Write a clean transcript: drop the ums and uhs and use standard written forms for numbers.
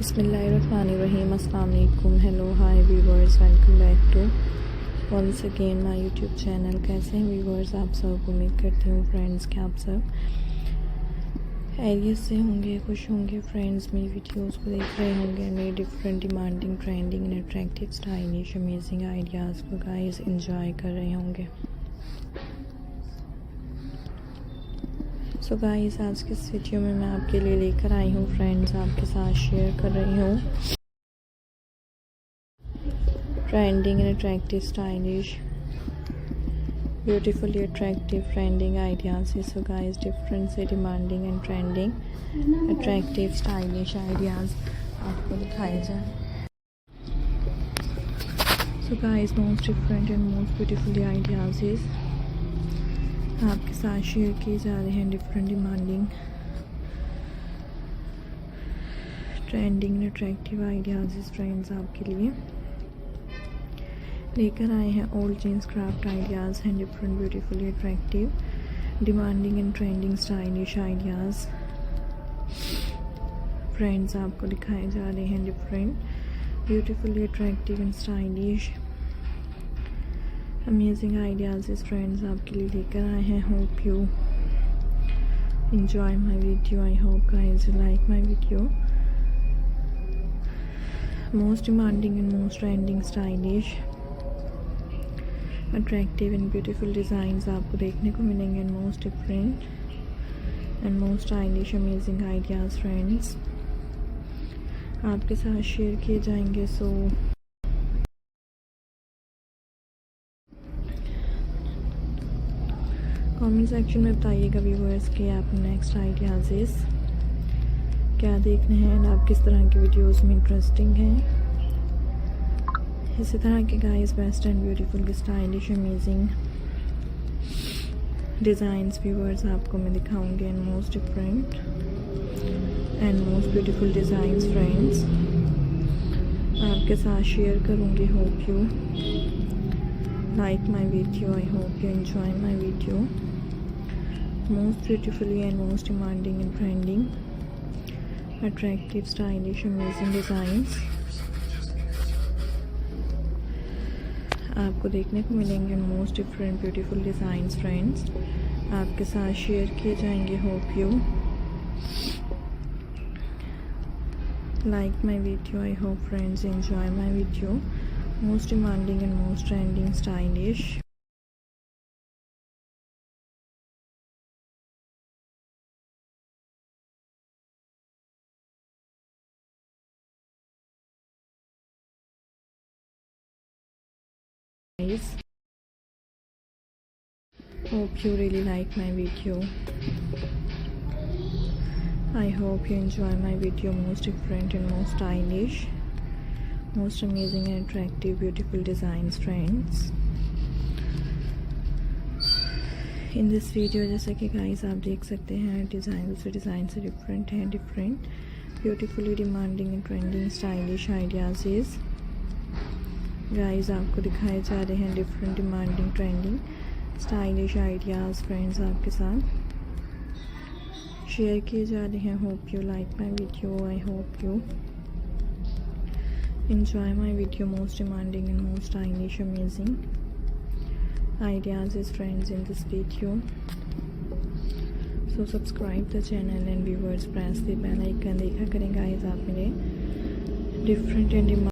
Bismillahirrahmanirrahim. Assalamu alaikum. Hello, hi viewers. Welcome back to once again my YouTube channel. कैसे हैं viewers? आप सब उम्मीद करती हूँ फ्रेंड्स कि आप सब एरिया से होंगे, खुश होंगे फ्रेंड्स। मेरी वीडियोस को देख रहे होंगे, मेरे different demanding trending and attractive stylish amazing ideas को गाइस एंजॉय कर रहे होंगे। सो गाइस, आज के इस वीडियो में मैं आपके लिए लेकर आई हूँ फ्रेंड्स, आपके साथ शेयर कर रही हूँ trending and attractive stylish beautifully attractive trending ideas. So guys, different से demanding and trending attractive stylish ideas आपको दिखाए जाए। So guys, most different and most beautifully ideas आपके साथ शेयर किए जा रहे हैं। Different demanding trending attractive ideas friends आपके लिए लेकर आए हैं। ओल्ड जीन्स क्राफ्ट आइडियाज़ हैं, different beautifully attractive demanding and trending stylish ideas friends आपको दिखाए जा रहे हैं। Different beautifully attractive and stylish amazing ideas friends आपके लिए लेकर आए हैं। Hope you enjoy my video. I hope guys you like my video. Most demanding and most trending stylish attractive and beautiful designs आपको देखने को मिलेंगे and most different and most stylish amazing ideas friends आपके साथ share किए जाएंगे। So comment section में बताइएगा व्यूअर्स कि आप नेक्स्ट आइडियाज़ क्या देखने हैं और आप किस तरह की वीडियोस में इंटरेस्टिंग हैं। इसी तरह के guys best and beautiful stylish amazing designs viewers आपको मैं दिखाऊंगी and most different and most beautiful designs friends आपके साथ शेयर करूंगी। Hope you like my video. I hope you enjoy my video. Most beautifully and most demanding and trending attractive stylish amazing designs आपको देखने को मिलेंगे। Most different beautiful designs friends आपके साथ share किए जाएंगे। Hope you like my video. I hope friends enjoy my video. Most demanding and most trending stylish guys, hope you really like my video. I hope you enjoy my video. Most different and most stylish most amazing and attractive beautiful designs friends in this video। जैसा कि guys आप देख सकते हैं design दूसरे design से different हैं। Different beautifully demanding and trending stylish ideas guys आपको दिखाए जा रहे हैं। Different demanding trending stylish ideas friends आपके साथ शेयर किए जा रहे हैं। Hope you like my video. I hope you enjoy my video. Most demanding and most stylish amazing ideas friends in this video. So subscribe the channel and viewers press the bell icon। देखा करें guys आप मेरे different and